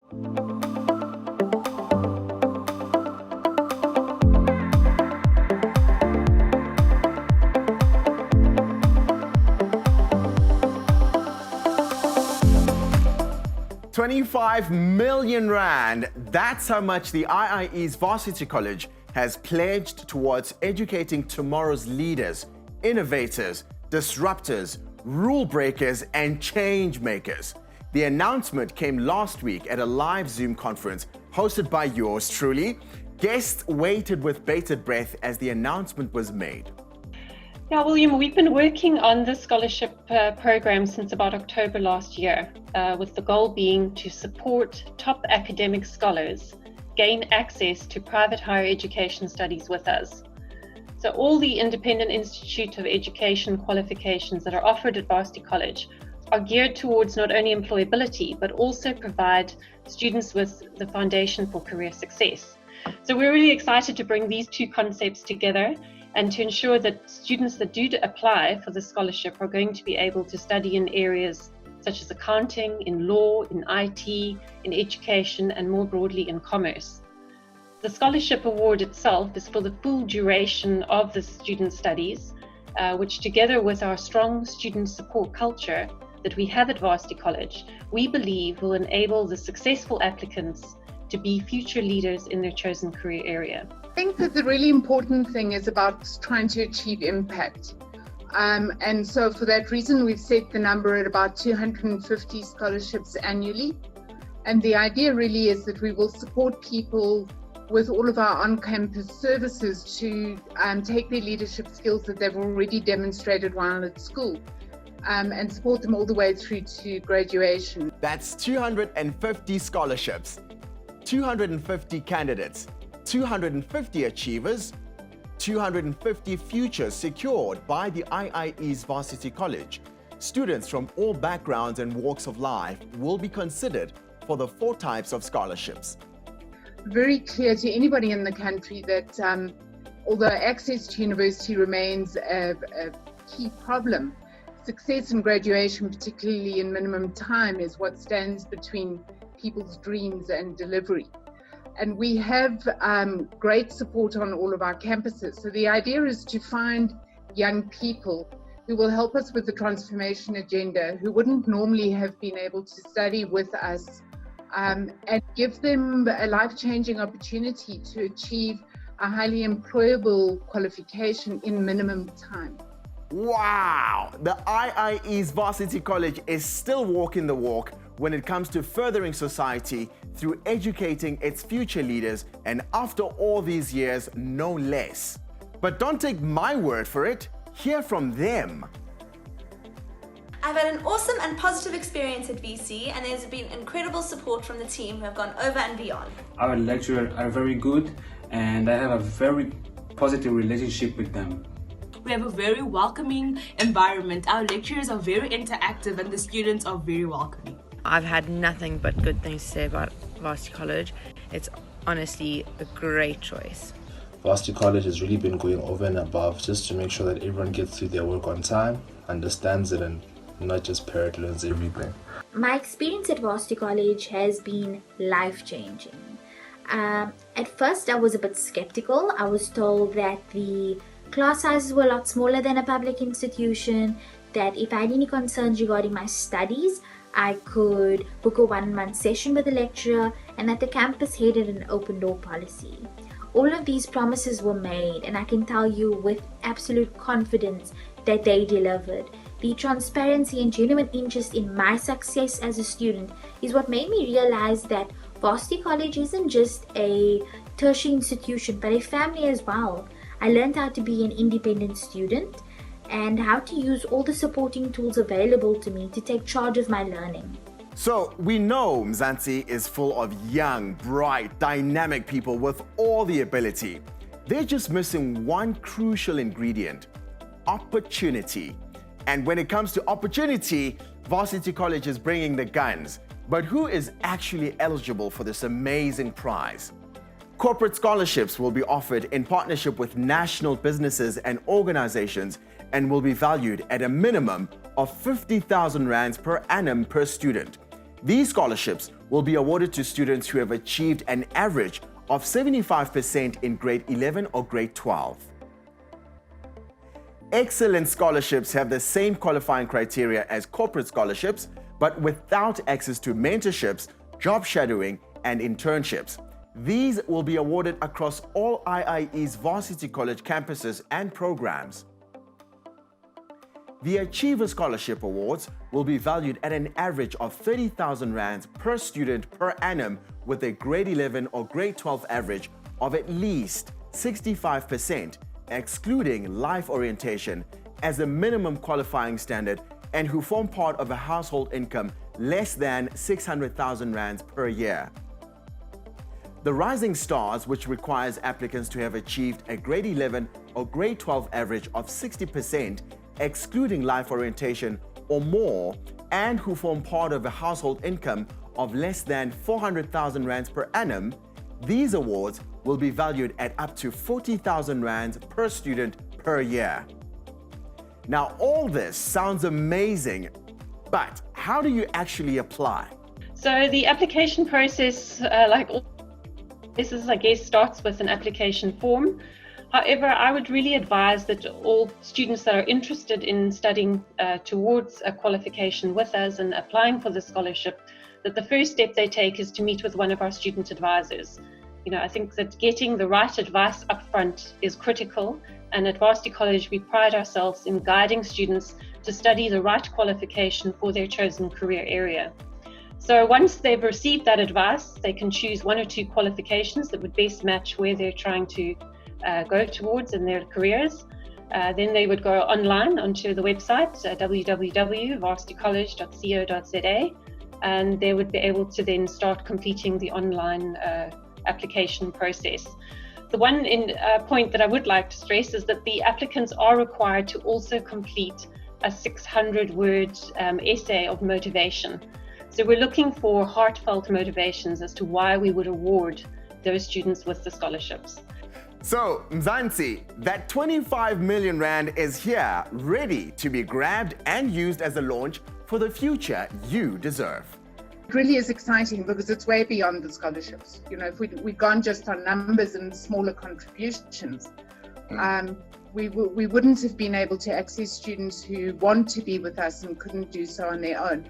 R25 million. That's how much the IIE's Varsity College has pledged towards educating tomorrow's leaders, innovators, disruptors, rule breakers, and change makers. The announcement came last week at a live Zoom conference hosted by yours truly. Guests waited with bated breath as the announcement was made. Yeah, William, we've been working on this scholarship program since about October last year, with the goal being to support top academic scholars gain access to private higher education studies with us. So all the independent institute of education qualifications that are offered at Varsity College are geared towards not only employability, but also provide students with the foundation for career success. So we're really excited to bring these two concepts together and to ensure that students that do apply for the scholarship are going to be able to study in areas such as accounting, in law, in IT, in education, and more broadly in commerce. The scholarship award itself is for the full duration of the student studies, which together with our strong student support culture that we have at Varsity College, we believe will enable the successful applicants to be future leaders in their chosen career area. I think that the really important thing is about trying to achieve impact. And so for that reason, we've set the number at about 250 scholarships annually. And the idea really is that we will support people with all of our on-campus services to take their leadership skills that they've already demonstrated while at school and support them all the way through to graduation. That's 250 scholarships, 250 candidates, 250 achievers, 250 futures secured by the IIE's Varsity College. Students from all backgrounds and walks of life will be considered for the 4 types of scholarships. Very clear to anybody in the country that although access to university remains a key problem, success in graduation, particularly in minimum time, is what stands between people's dreams and delivery. And we have great support on all of our campuses. So the idea is to find young people who will help us with the transformation agenda, who wouldn't normally have been able to study with us, and give them a life-changing opportunity to achieve a highly employable qualification in minimum time. Wow! The IIE's Varsity College is still walking the walk when it comes to furthering society through educating its future leaders, and after all these years, no less. But don't take my word for it, hear from them. I've had an awesome and positive experience at VC, and there's been incredible support from the team who have gone over and beyond. Our lecturers are very good, and I have a very positive relationship with them. We have a very welcoming environment. Our lecturers are very interactive and the students are very welcoming. I've had nothing but good things to say about Varsity College. It's honestly a great choice. Varsity College has really been going over and above just to make sure that everyone gets through their work on time, understands it, and not just parrot learns everything. My experience at Varsity College has been life-changing. At first I was a bit skeptical. I was told that the class sizes were a lot smaller than a public institution, that if I had any concerns regarding my studies, I could book a 1-month session with a lecturer, and that the campus had an open door policy. All of these promises were made, and I can tell you with absolute confidence that they delivered. The transparency and genuine interest in my success as a student is what made me realize that Varsity College isn't just a tertiary institution, but a family as well. I learned how to be an independent student and how to use all the supporting tools available to me to take charge of my learning. So we know Mzansi is full of young, bright, dynamic people with all the ability. They're just missing one crucial ingredient: opportunity. And when it comes to opportunity, Varsity College is bringing the guns. But who is actually eligible for this amazing prize? Corporate scholarships will be offered in partnership with national businesses and organizations and will be valued at a minimum of 50,000 rands per annum per student. These scholarships will be awarded to students who have achieved an average of 75% in grade 11 or grade 12. Excellence scholarships have the same qualifying criteria as corporate scholarships, but without access to mentorships, job shadowing, and internships. These will be awarded across all IIE's varsity college campuses and programs. The Achiever Scholarship Awards will be valued at an average of 30,000 rands per student per annum, with a grade 11 or grade 12 average of at least 65%, excluding life orientation, as a minimum qualifying standard, and who form part of a household income less than 600,000 rands per year. The Rising Stars, which requires applicants to have achieved a grade 11 or grade 12 average of 60%, excluding life orientation or more, and who form part of a household income of less than 400,000 rands per annum, these awards will be valued at up to 40,000 rands per student per year. Now, all this sounds amazing, but how do you actually apply? So the application process, like all places, I guess, starts with an application form. However, I would really advise that all students that are interested in studying towards a qualification with us and applying for the scholarship, that the first step they take is to meet with one of our student advisors. I think that getting the right advice up front is critical, and at Varsity College we pride ourselves in guiding students to study the right qualification for their chosen career area. So once they've received that advice, they can choose one or two qualifications that would best match where they're trying to go towards in their careers. Then they would go online onto the website www.varsitycollege.co.za, and they would be able to then start completing the online application process. The one point that I would like to stress is that the applicants are required to also complete a 600-word essay of motivation. So we're looking for heartfelt motivations as to why we would award those students with the scholarships. So, Mzansi, that 25 million rand is here, ready to be grabbed and used as a launch for the future you deserve. It really is exciting because it's way beyond the scholarships. If we'd gone just on numbers and smaller contributions, we wouldn't have been able to access students who want to be with us and couldn't do so on their own.